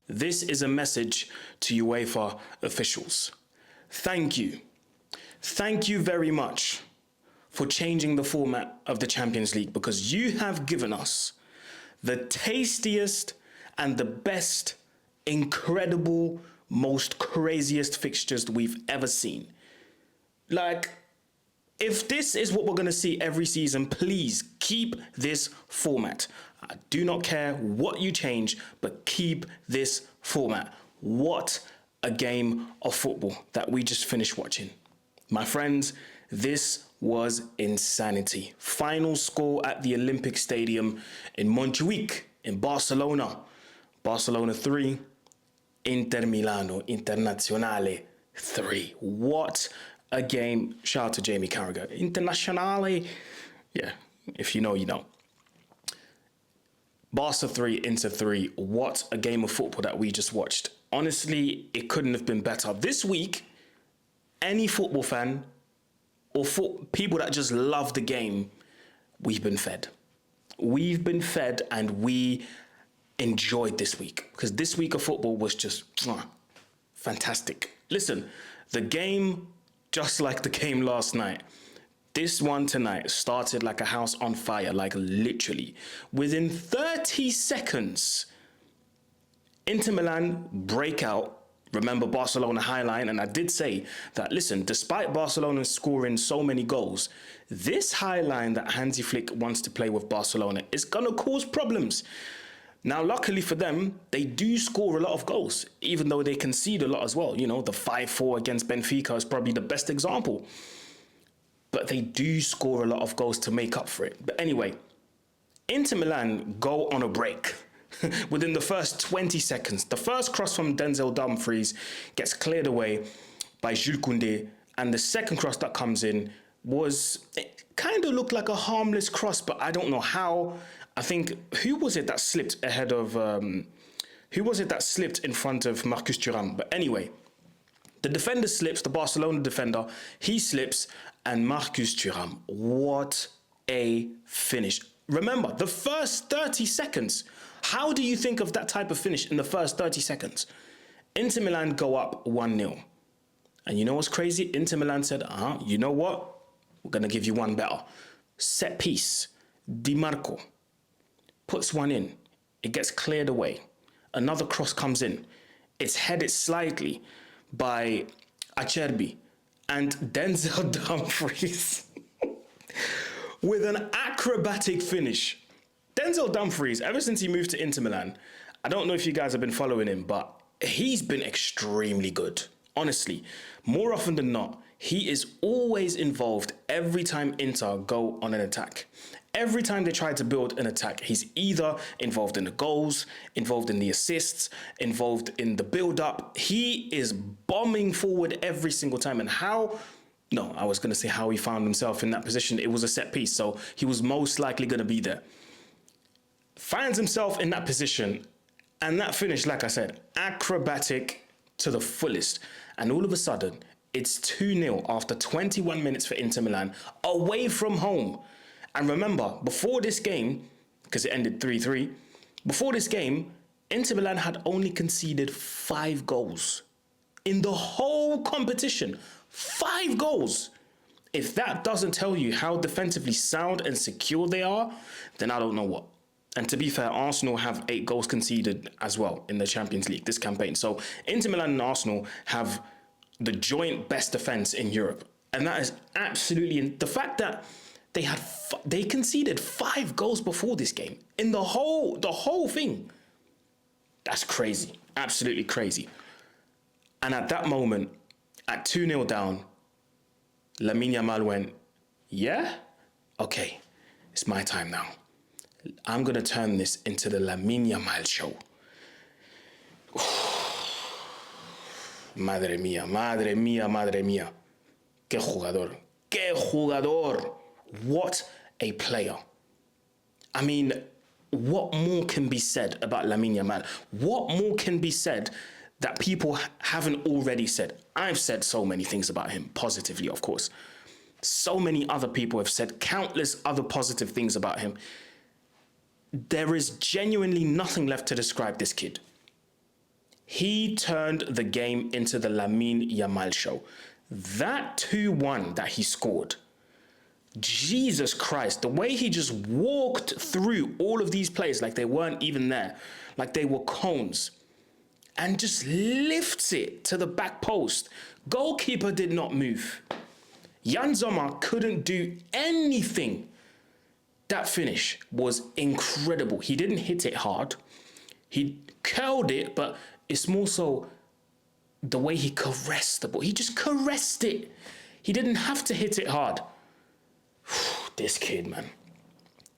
This is a message to UEFA officials. Thank you. Thank you very much for changing the format of the Champions League, because you have given us the tastiest and the best, incredible, most craziest fixtures we've ever seen. Like, if this is what we're going to see every season, please keep this format. I do not care what you change, but keep this format. What a game of football that we just finished watching. My friends, this was insanity. Final score at the Olympic Stadium in Montjuic in Barcelona. Barcelona 3, Inter Milano Internazionale 3. What a game. Shout out to Jamie Carragher. Internazionale. Yeah, if you know, you know. Barca 3, Inter 3. What a game of football that we just watched. Honestly, it couldn't have been better. This week, any football fan or people that just love the game, we've been fed. We've been fed and we enjoyed this week, because this week of football was just fantastic. Listen, the game, just like the game last night, this one tonight started like a house on fire, like literally. Within 30 seconds, Inter Milan break out. Remember Barcelona highline, and I did say that, listen, despite Barcelona scoring so many goals, this highline that Hansi Flick wants to play with Barcelona is going to cause problems. Now, luckily for them, they do score a lot of goals, even though they concede a lot as well. You know, the 5-4 against Benfica is probably the best example. But they do score a lot of goals to make up for it. But anyway, Inter Milan go on a break. Within the first 20 seconds, the first cross from Denzel Dumfries gets cleared away by Jules Koundé, and the second cross that comes in it kind of looked like a harmless cross, but I don't know how. I think, who was it that slipped ahead of, who was it that slipped in front of Marcus Thuram? But anyway, the defender slips, the Barcelona defender, he slips, and Marcus Thuram, what a finish. Remember, the first 30 seconds, how do you think of that type of finish in the first 30 seconds? Inter Milan go up 1-0. And you know what's crazy? Inter Milan said, you know what? We're going to give you one better. Set piece. Di Marco puts one in. It gets cleared away. Another cross comes in. It's headed slightly by Acerbi. And Denzel Dumfries with an acrobatic finish. Denzel Dumfries, ever since he moved to Inter Milan, I don't know if you guys have been following him, but he's been extremely good. Honestly, more often than not, he is always involved every time Inter go on an attack. Every time they try to build an attack, he's either involved in the goals, involved in the assists, involved in the build-up. He is bombing forward every single time. And how he found himself in that position. It was a set piece, so he was most likely going to be there. Finds himself in that position, and that finish, like I said, acrobatic to the fullest. And all of a sudden, it's 2-0 after 21 minutes for Inter Milan, away from home. And remember, before this game, because it ended 3-3, before this game, Inter Milan had only conceded 5 goals in the whole competition. 5 goals. If that doesn't tell you how defensively sound and secure they are, then I don't know what. And to be fair, Arsenal have 8 goals conceded as well in the Champions League this campaign. So Inter Milan and Arsenal have the joint best defense in Europe. And that is absolutely... The fact that they conceded 5 goals before this game in the whole thing. That's crazy. Absolutely crazy. And at that moment, at 2-0 down, Lamine Yamal went, yeah? Okay, it's my time now. I'm going to turn this into the Lamine Yamal show. Madre mía, madre mía, madre mía. Qué jugador. Qué jugador. What a player. I mean, what more can be said about Lamine Yamal? What more can be said that people haven't already said. I've said so many things about him, positively, of course. So many other people have said countless other positive things about him. There is genuinely nothing left to describe this kid. He turned the game into the Lamine Yamal show. That 2-1 that he scored, Jesus Christ, the way he just walked through all of these players like they weren't even there, like they were cones, and just lifts it to the back post. Goalkeeper did not move. Jan Sommer couldn't do anything. That finish was incredible. He didn't hit it hard. He curled it, but it's more so the way he caressed the ball. He just caressed it. He didn't have to hit it hard. This kid, man.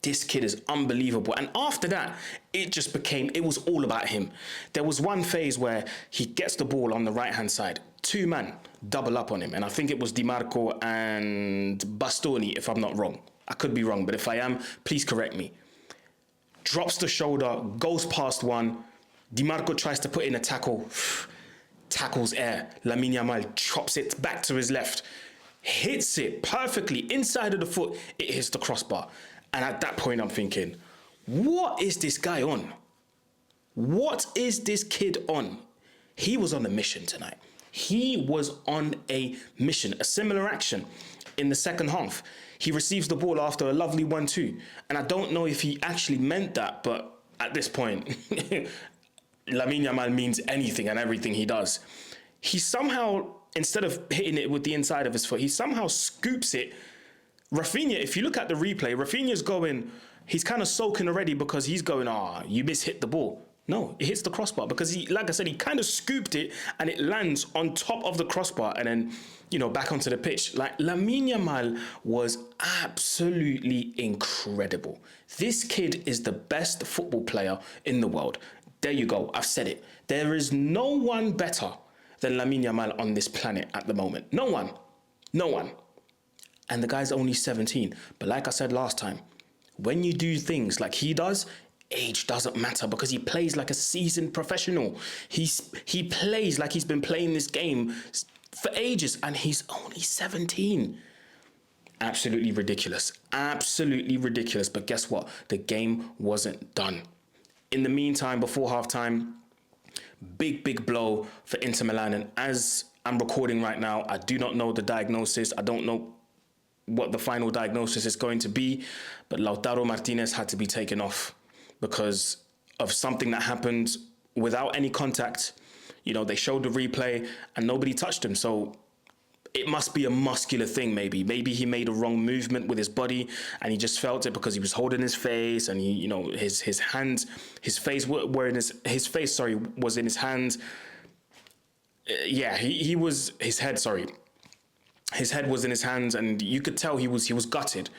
This kid is unbelievable. And after that, it was all about him. There was one phase where he gets the ball on the right-hand side. 2 men double up on him. And I think it was Di Marco and Bastoni, if I'm not wrong. I could be wrong, but if I am, please correct me. Drops the shoulder, goes past one. Di Marco tries to put in a tackle. Tackles air. Lamine Yamal chops it back to his left. Hits it perfectly inside of the foot. It hits the crossbar. And at that point, I'm thinking, what is this guy on? What is this kid on? He was on a mission tonight. He was on a mission. A similar action in the second half. He receives the ball after a lovely 1-2. And I don't know if he actually meant that, but at this point, Lamine Yamal means anything and everything he does. He somehow, instead of hitting it with the inside of his foot, he somehow scoops it. Rafinha, if you look at the replay, Rafinha's going, he's kind of sulking already because he's going, you mishit the ball. No, it hits the crossbar because he, like I said, he kind of scooped it and it lands on top of the crossbar and then, back onto the pitch. Like, Lamine Yamal was absolutely incredible. This kid is the best football player in the world. There you go. I've said it. There is no one better than Lamine Yamal on this planet at the moment. No one. No one. And the guy's only 17. But like I said last time, when you do things like he does, age doesn't matter because he plays like a seasoned professional. He plays like he's been playing this game for ages and he's only 17. Absolutely ridiculous. Absolutely ridiculous. But guess what? The game wasn't done. In the meantime, before halftime, big blow for Inter Milan. And as I'm recording right now, I do not know the diagnosis. I don't know what the final diagnosis is going to be, but Lautaro Martinez had to be taken off because of something that happened without any contact. They showed the replay and nobody touched him. So it must be a muscular thing, maybe. Maybe he made a wrong movement with his body and he just felt it because he was holding his face and he, his hands, his face were in his face, was in his hands. His head was in his hands and you could tell he was gutted,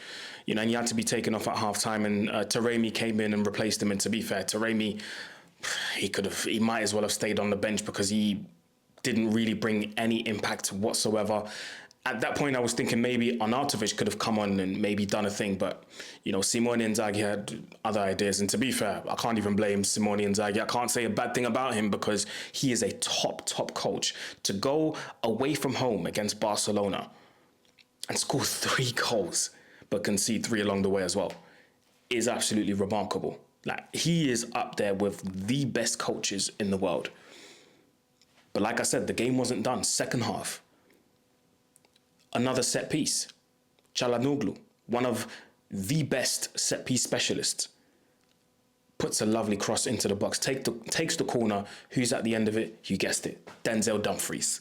and he had to be taken off at halftime and Taremi came in and replaced him. And to be fair, Taremi, he might as well have stayed on the bench because he didn't really bring any impact whatsoever. At that point, I was thinking maybe Arnautovic could have come on and maybe done a thing, but, Simone Inzaghi had other ideas. And to be fair, I can't even blame Simone Inzaghi. I can't say a bad thing about him because he is a top coach. To go away from home against Barcelona and score 3 goals, but concede 3 along the way as well, is absolutely remarkable. Like, he is up there with the best coaches in the world. But like I said, the game wasn't done. Second half, another set piece. Çalhanoğlu, one of the best set piece specialists, puts a lovely cross into the box, takes the corner. Who's at the end of it? You guessed it, Denzel Dumfries.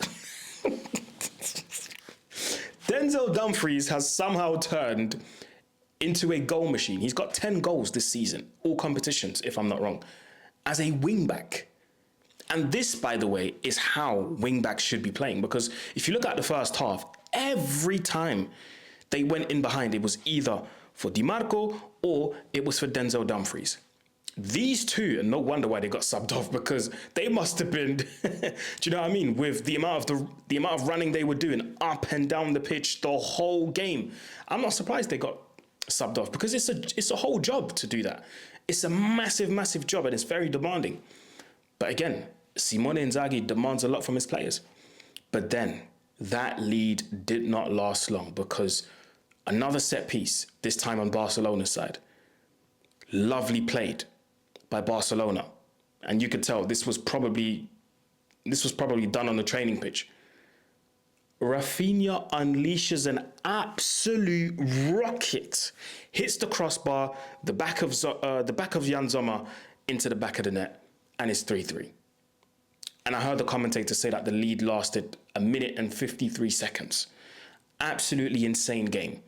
Denzel Dumfries has somehow turned into a goal machine. He's got 10 goals this season, all competitions, if I'm not wrong, as a wing-back. And this, by the way, is how wing-backs should be playing. Because if you look at the first half, every time they went in behind, it was either for Di Marco or it was for Denzel Dumfries. These two, and no wonder why they got subbed off, because they must have been, do you know what I mean? With the amount of running they were doing up and down the pitch the whole game. I'm not surprised they got subbed off because it's a whole job to do that. It's a massive job and it's very demanding. But again, Simone Inzaghi demands a lot from his players. But then that lead did not last long because another set piece, this time on Barcelona's side, lovely played by Barcelona. And you could tell this was probably done on the training pitch. Rafinha unleashes an absolute rocket, hits the crossbar, the back of Jan Sommer into the back of the net, and it's 3-3. And I heard the commentator say that the lead lasted 1 minute and 53 seconds. Absolutely insane game.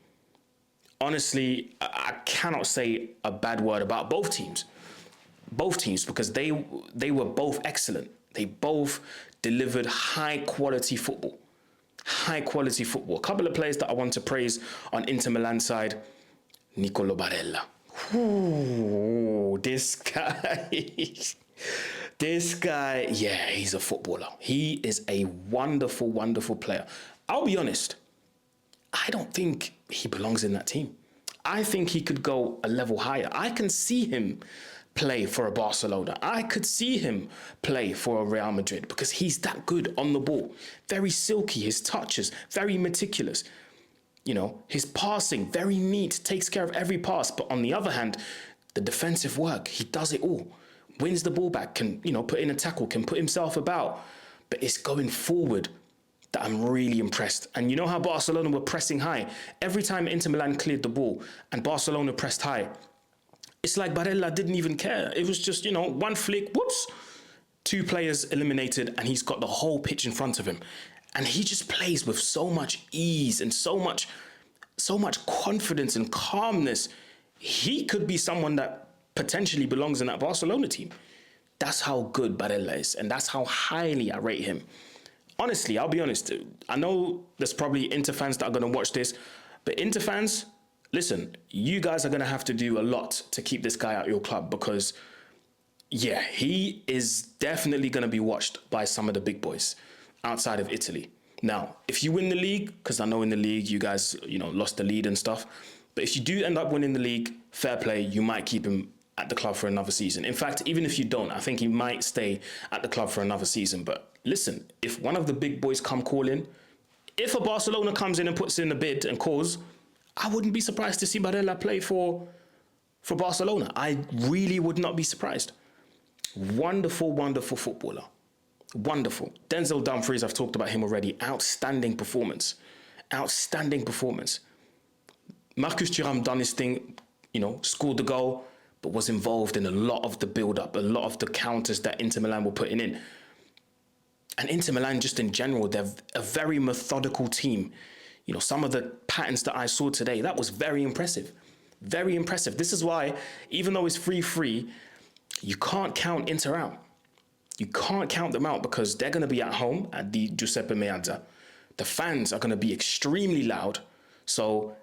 Honestly, I cannot say a bad word about both teams. Both teams, because they were both excellent. They both delivered high quality football. High quality football. A couple of players that I want to praise on Inter Milan side. Nicolo Barella. Ooh, this guy. This guy, yeah, he's a footballer. He is a wonderful, wonderful player. I'll be honest, I don't think he belongs in that team. I think he could go a level higher. I can see him play for a Barcelona. I could see him play for a Real Madrid because he's that good on the ball. Very silky, his touches, very meticulous. You know, his passing, very neat, takes care of every pass. But on the other hand, the defensive work, he does it all. Wins the ball back, can, you know, put in a tackle, can put himself about. But it's going forward that I'm really impressed. And you know how Barcelona were pressing high? Every time Inter Milan cleared the ball and Barcelona pressed high, it's like Barella didn't even care. It was just, you know, one flick, whoops, 2 players eliminated, and he's got the whole pitch in front of him. And he just plays with so much ease and so much confidence and calmness. He could be someone that potentially belongs in that Barcelona team. That's how good Barella is, and that's how highly I rate him. Honestly, I'll be honest. I know there's probably Inter fans that are going to watch this, but Inter fans, listen, you guys are going to have to do a lot to keep this guy at your club because, yeah, he is definitely going to be watched by some of the big boys outside of Italy. Now, if you win the league, because I know in the league you guys, you know, lost the lead and stuff, but if you do end up winning the league, fair play, you might keep him at the club for another season. In fact, even if you don't, I think he might stay at the club for another season. But listen, if one of the big boys come calling, if a Barcelona comes in and puts in a bid and calls, I wouldn't be surprised to see Barella play for Barcelona. I really would not be surprised. Wonderful, wonderful footballer. Wonderful. Denzel Dumfries, I've talked about him already. Outstanding performance. Outstanding performance. Marcus Thuram done his thing, you know, scored the goal, but was involved in a lot of the build-up, a lot of the counters that Inter Milan were putting in. And Inter Milan, just in general, they're a very methodical team. You know, some of the patterns that I saw today, that was very impressive. Very impressive. This is why, even though it's 3-3, you can't count Inter out. You can't count them out because they're going to be at home at the Giuseppe Meazza. The fans are going to be extremely loud. So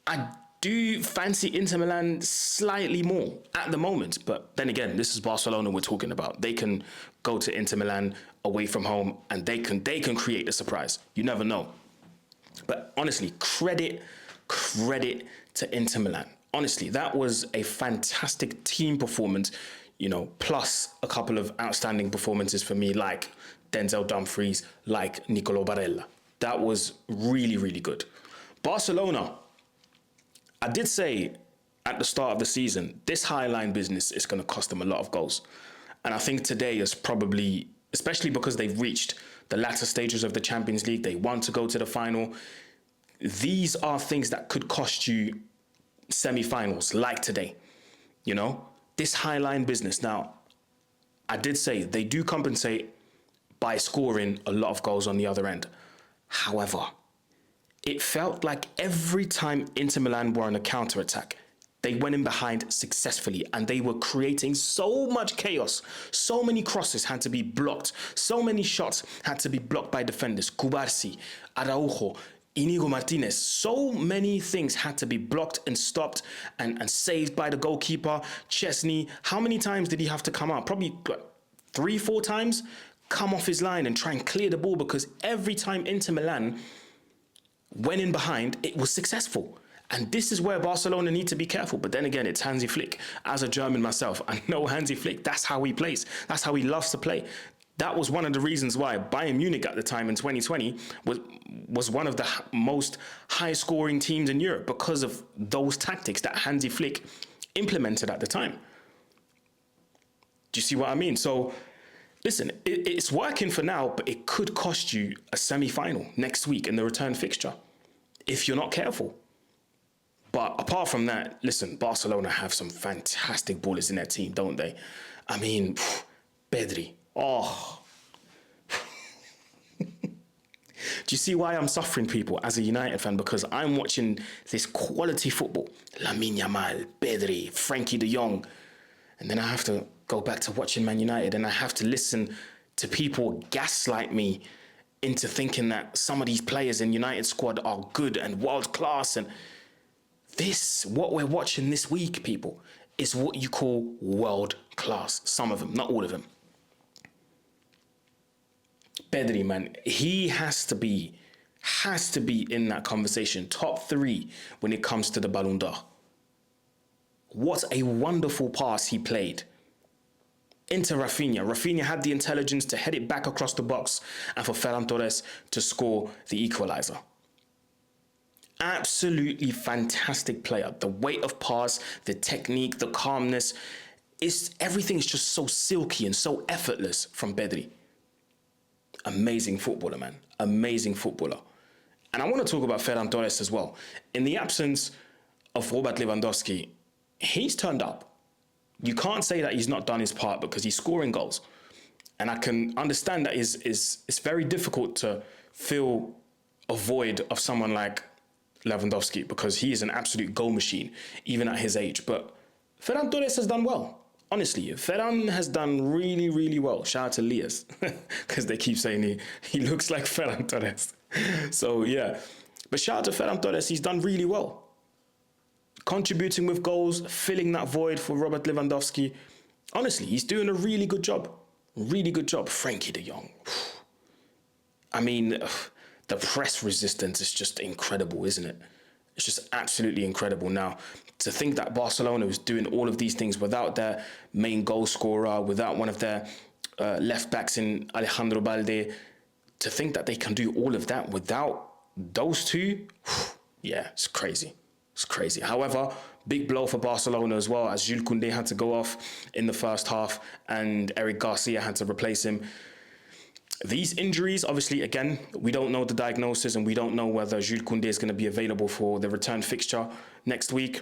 I do fancy Inter Milan slightly more at the moment. But then again, this is Barcelona we're talking about. They can go to Inter Milan away from home and they can create a surprise. You never know. But honestly, credit to Inter Milan. Honestly, that was a fantastic team performance, you know, plus a couple of outstanding performances for me, like Denzel Dumfries, like Nicolo Barella. That was really, really good. Barcelona, I did say at the start of the season, this high line business is going to cost them a lot of goals. And I think today is probably, especially because they've reached the latter stages of the Champions League, they want to go to the final. These are things that could cost you semi-finals, like today. You know, this high line business. Now, I did say they do compensate by scoring a lot of goals on the other end. However, it felt like every time Inter Milan were on a counter-attack, they went in behind successfully and they were creating so much chaos. So many crosses had to be blocked. So many shots had to be blocked by defenders. Cubarsi, Araujo, Inigo Martinez. So many things had to be blocked and stopped and saved by the goalkeeper. Chesney, how many times did he have to come out? Probably 3-4 times. Come off his line and try and clear the ball because every time Inter Milan went in behind, it was successful. And this is where Barcelona need to be careful. But then again, it's Hansi Flick. As a German myself, I know Hansi Flick. That's how he plays. That's how he loves to play. That was one of the reasons why Bayern Munich at the time in 2020 was one of the most high-scoring teams in Europe, because of those tactics that Hansi Flick implemented at the time. Do you see what I mean? So, listen, it's working for now, but it could cost you a semi-final next week in the return fixture if you're not careful. But apart from that, listen, Barcelona have some fantastic ballers in their team, don't they? I mean, Pedri. Oh. Do you see why I'm suffering, people, as a United fan? Because I'm watching this quality football. Lamine Yamal, Pedri, Frankie de Jong. And then I have to go back to watching Man United, and I have to listen to people gaslight me into thinking that some of these players in United squad are good and world class. And this, what we're watching this week, people, is what you call world class. Some of them, not all of them. Pedri, man, he has to be in that conversation. Top 3 when it comes to the Ballon d'Or. What a wonderful pass he played into Rafinha. Rafinha had the intelligence to head it back across the box and for Ferran Torres to score the equalizer. Absolutely fantastic player. The weight of pass, the technique, the calmness, everything is just so silky and so effortless from Pedri. Amazing footballer, man. Amazing footballer. And I want to talk about Ferran Torres as well. In the absence of Robert Lewandowski, he's turned up. You can't say that he's not done his part, because he's scoring goals. And I can understand that it's very difficult to fill a void of someone like Lewandowski, because he is an absolute goal machine, even at his age. But Ferran Torres has done well. Honestly, Ferran has done really, really well. Shout out to Lias, because they keep saying he looks like Ferran Torres. So, yeah. But shout out to Ferran Torres. He's done really well. Contributing with goals, filling that void for Robert Lewandowski. Honestly, he's doing a really good job. Really good job. Frankie de Jong. I mean, the press resistance is just incredible, isn't it? It's just absolutely incredible. Now, to think that Barcelona was doing all of these things without their main goal scorer, without one of their left backs in Alejandro Balde, to think that they can do all of that without those two, yeah, it's crazy. It's crazy. However, big blow for Barcelona as well, as Jules Koundé had to go off in the first half and Eric Garcia had to replace him. These injuries, obviously, again, we don't know the diagnosis and we don't know whether Jules Koundé is going to be available for the return fixture next week.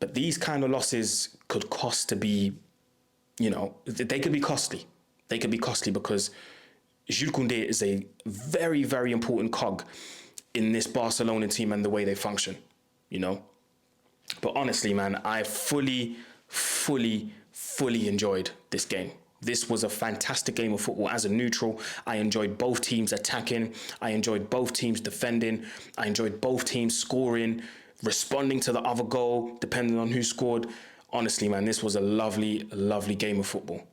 But these kind of losses could cost to be, they could be costly. They could be costly because Jules Koundé is a very, very important cog in this Barcelona team and the way they function, But honestly, man, I fully enjoyed this game. This was a fantastic game of football. As a neutral, I enjoyed both teams attacking. I enjoyed both teams defending. I enjoyed both teams scoring, responding to the other goal, depending on who scored. Honestly, man, this was a lovely, lovely game of football.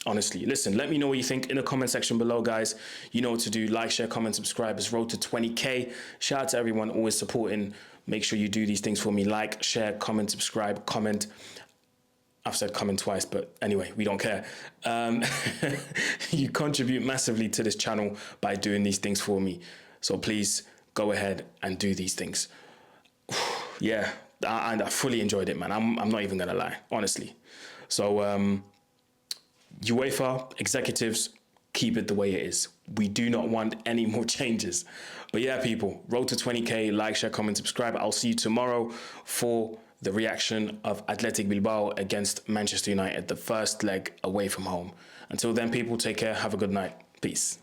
Honestly, listen, let me know what you think in the comment section below, guys. You know what to do. Like, share, comment, subscribe. It's road to 20K. Shout out to everyone always supporting. Make sure you do these things for me. Like, share, comment, subscribe, comment. I've said comment twice, but anyway, we don't care. You contribute massively to this channel by doing these things for me. So please go ahead and do these things. Yeah, I fully enjoyed it, man. I'm not even going to lie, honestly. So UEFA executives, keep it the way it is. We do not want any more changes. But yeah, people, road to 20K. Like, share, comment, subscribe. I'll see you tomorrow for the reaction of Athletic Bilbao against Manchester United, the first leg away from home. Until then, people, take care. Have a good night. Peace.